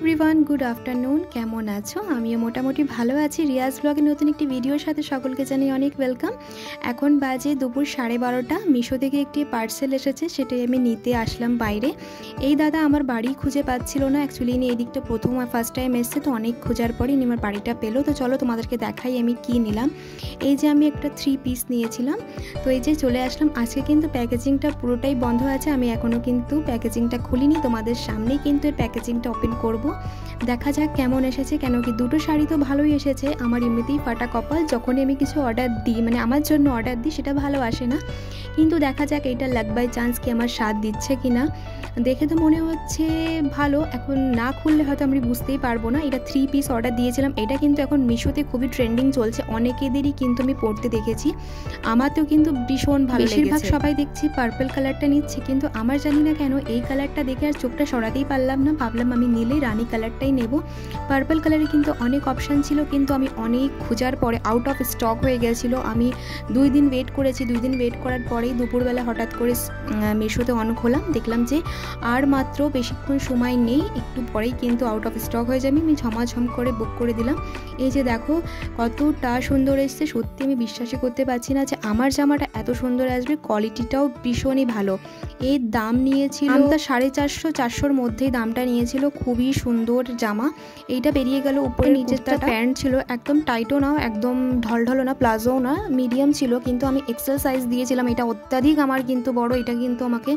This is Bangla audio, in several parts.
Everyone, good afternoon. কেমন আছো? আমিও মোটামুটি ভালো আছি। রিয়াজ ব্লগের নতুন একটি ভিডিওর সাথে সকলকে জানাই অনেক ওয়েলকাম। এখন বাজে দুপুর 12:30। মিশো থেকে একটি পার্সেল এসেছে, সেটাই আমি নিতে আসলাম বাইরে। এই দাদা আমার বাড়ি খুঁজে পাচ্ছিল না, অ্যাকচুয়ালি ইনি এই দিকটা ফার্স্ট টাইম এসছে, তো অনেক খোঁজার পরে ইনি আমার বাড়িটা পেলো। তো চলো তোমাদেরকে দেখাই আমি কি নিলাম। এই যে আমি একটা 3 পিস নিয়েছিলাম, তো এই যে চলে আসলাম। আজকে কিন্তু প্যাকেজিংটা পুরোটাই বন্ধ আছে, আমি এখনও কিন্তু প্যাকেজিংটা খুলিনি। তোমাদের সামনেই কিন্তু এর প্যাকেজিংটা ওপেন করব। দেখা যাক কেমন এসেছে। কেন কি দুটো শাড়ি তো ভালোই এসেছে, আমার এমনিতেই ফাটা কপাল। যখনই আমি কিছু অর্ডার দিই, মানে আমার জন্য অর্ডার দিই, সেটা ভালো আসে না। কিন্তু দেখা যাক এইটা লাক বাই চান্স কি আমার স্বাদ দিচ্ছে কি না। দেখে তো মনে হচ্ছে ভালো, এখন না খুললে হয়তো আমি বুঝতেই পারবো না। এটা 3 পিস অর্ডার দিয়েছিলাম। এটা কিন্তু এখন মিশোতে খুবই ট্রেন্ডিং চলছে, অনেকেদেরই কিন্তু আমি পরতে দেখেছি। আমারতেও কিন্তু ভীষণ ভালো লেগেছে। বেশিরভাগ সবাই দেখছি পার্পল কালারটা নিচ্ছে, কিন্তু আমার জানি না কেন এই কালারটা দেখে আর চোখটা সরাতেই পারলাম না। ভাবলাম আমি নিলে রানী কালারটাই নেব। পার্পল কালারে কিন্তু অনেক অপশান ছিল, কিন্তু আমি অনেক খোঁজার পরে আউট অফ স্টক হয়ে গেছিলো। আমি 2 দিন ওয়েট করেছি। 2 দিন ওয়েট করার পরেই দুপুরবেলা হঠাৎ করে মিশোতে অন খোলাম, দেখলাম যে আর মাত্র বেশিক্ষণ সময় নেই, একটু পরেই কিন্তু আউট অফ স্টক হয়ে যাবে। আমি ঝমাঝম করে বুক করে দিলাম। এই যে দেখো কতটা সুন্দর এসছে, সত্যি আমি বিশ্বাসই করতে পারছি না যে আমার জামাটা এত সুন্দর আসবে। কোয়ালিটিটাও ভীষণই ভালো। এর দাম নিয়েছিল 450-400-400-র মধ্যেই দামটা নিয়েছিল। খুবই সুন্দর জামা। এইটা বেরিয়ে গেল। উপরে নিচেরটা প্যান্ট ছিল, একদম টাইটও না, একদম ঢলঢলও না, প্লাজোও না, মিডিয়াম ছিল। কিন্তু আমি এক্সেল সাইজ দিয়েছিলাম। এটা অত্যাধিক আমার কিন্তু বড়, এটা কিন্তু আমাকে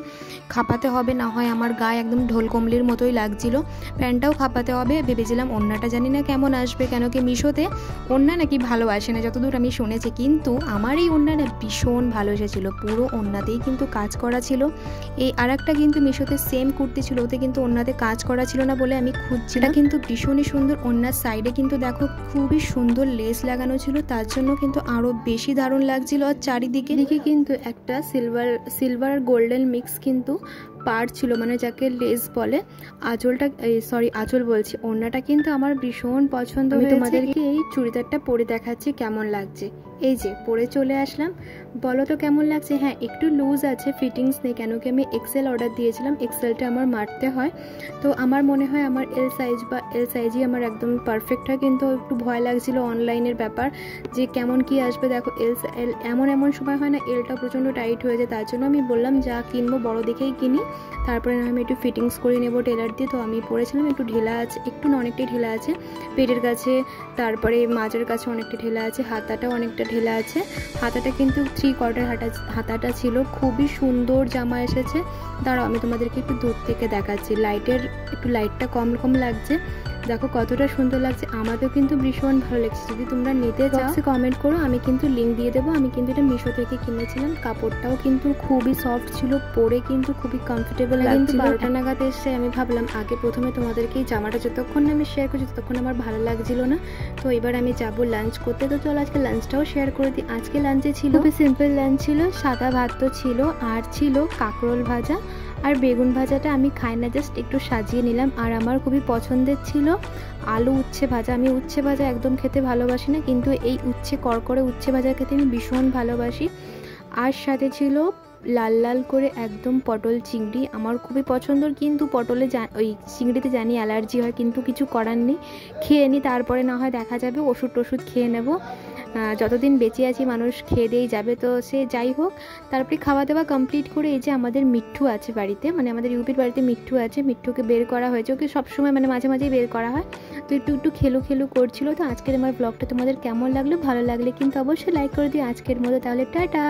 খাপাতে হবে, না হয় আমার গায়ে একদম ঢোল কমলির মতোই লাগছিল। প্যান্টটাও খাপাতে হবে। ভেবেছিলাম ওড়নাটা জানি না কেমন আসবে, কেন কি মিশোতে ওড়না নাকি ভালো আসে না যতদূর আমি শুনেছি, কিন্তু আমার এই ওড়নাটা ভীষণ ভালো এসেছিলো। পুরো ওড়নাতেই কিন্তু কাজ করা ছিল। এই আরেকটা কিন্তু মিশোতে সেম কুর্তি ছিল, ওতে কিন্তু ওড়নাতে কাজ করা ছিল না বলে আমি খুঁজছি। এটা কিন্তু ভীষণই সুন্দর। ওড়নার সাইডে কিন্তু দেখো খুবই সুন্দর লেস লাগানো ছিল, তার জন্য কিন্তু আরও বেশি দারুণ লাগছিল। আর চারিদিকে কিন্তু একটা সিলভার আর গোল্ডেন মিক্স কিন্তু পার্ট ছিল, মানে যাকে লেস বলে। আঁচল বলছি, ওড়নাটা কিন্তু আমার ভীষণ পছন্দ হয়েছে। তোমাদেরকে এই চুড়িদারটা পরে দেখাচ্ছি কেমন লাগছে। এই যে পরে চলে আসলাম, বলো তো কেমন লাগছে। হ্যাঁ, একটু লুজ আছে, ফিটিংস নেই, কেন কি আমি এক্সেল অর্ডার দিয়েছিলাম। এক্সেলটা আমার মারতে হয়, তো আমার মনে হয় আমার এল সাইজই আমার একদম পারফেক্ট হয়। কিন্তু একটু ভয় লাগছিল অনলাইনের ব্যাপার, যে কেমন কি আসবে। দেখো এল এমন সময় হয় না, এলটা প্রচণ্ড টাইট হয়ে যায়। তার জন্য আমি বললাম যা কিনবো বড় দেখেই কিনি, তারপরে না আমি একটু ফিটিংস করে নেবো টেলার দিয়ে। তো আমি পরেছিলাম, একটু ঢিলা আছে, একটু না অনেকটাই ঢিলা আছে পেটের কাছে, তারপরে মাঝের কাছে অনেকটা ঢিলা আছে, হাতাটাও অনেকটা ঢিলা আছে। হাতাটা কিন্তু 3/4 হাতাটা ছিল। খুবই সুন্দর জামা এসেছে। দাঁড়াও আমি তোমাদেরকে একটু দূর থেকে দেখাচ্ছি। লাইটটা কম লাগছে, দেখো কতটা সুন্দর লাগছে। আমাদেরও কিন্তু ভীষণ ভালো লাগছে। যদি তোমরা নিতে চাও কমেন্ট করো, আমি কিন্তু লিঙ্ক দিয়ে দেবো। আমি কিন্তু এটা মিশো থেকে কিনেছিলাম। কাপড়টাও কিন্তু খুবই সফট ছিল, পরে কিন্তু খুবই কমফোর্টেবল লাগছিল। 12টা নাগাদ এসে আমি ভাবলাম আগে প্রথমে তোমাদেরকে এই জামাটা যতক্ষণ না আমি শেয়ার করছি ততক্ষণ আমার ভালো লাগছিল না। তো এবার আমি যাবো লাঞ্চ করতে। তো চলো আজকে লাঞ্চটাও শেয়ার করে দিই। আজকে লাঞ্চে ছিল খুবই সিম্পল লাঞ্চ ছিল। সাদা ভাত তো ছিল, আর ছিল কাঁকরোল ভাজা আর বেগুন ভাজাটা আমি খাই না, জাস্ট একটু সাজিয়ে নিলাম। আর আমার খুবই পছন্দের ছিল আলু উচ্ছে ভাজা। আমি উচ্ছে ভাজা একদম খেতে ভালোবাসি না, কিন্তু এই করকরে উচ্ছে ভাজা খেতে আমি ভীষণ ভালোবাসি। আর সাথে ছিল লাল করে একদম পটল চিংড়ি, আমার খুবই পছন্দর। কিন্তু ওই চিংড়িতে জানি অ্যালার্জি হয়, কিন্তু কিছু করার নেই, খেয়ে নিই, তারপরে না হয় দেখা যাবে, ওষুধ খেয়ে নেব। যতদিন বেঁচে আছি মানুষ খেয়ে দিয়েই যাবে, তো সে যাই হোক। তারপরে খাওয়া দাওয়া কমপ্লিট করে এই যে আমাদের মিঠু আছে বাড়িতে, মানে আমাদের ইউপির বাড়িতে মিঠু আছে। মিঠুকে বের করা হয়েছে, ওকে সবসময় মানে মাঝে মাঝেই বের করা হয়, তো একটু খেলু করছিল। তো আজকের আমার ব্লগটা তোমাদের কেমন লাগলো? ভালো লাগলে কিন্তু অবশ্যই লাইক করে দিও আজকের মতো। তাহলে টাটা।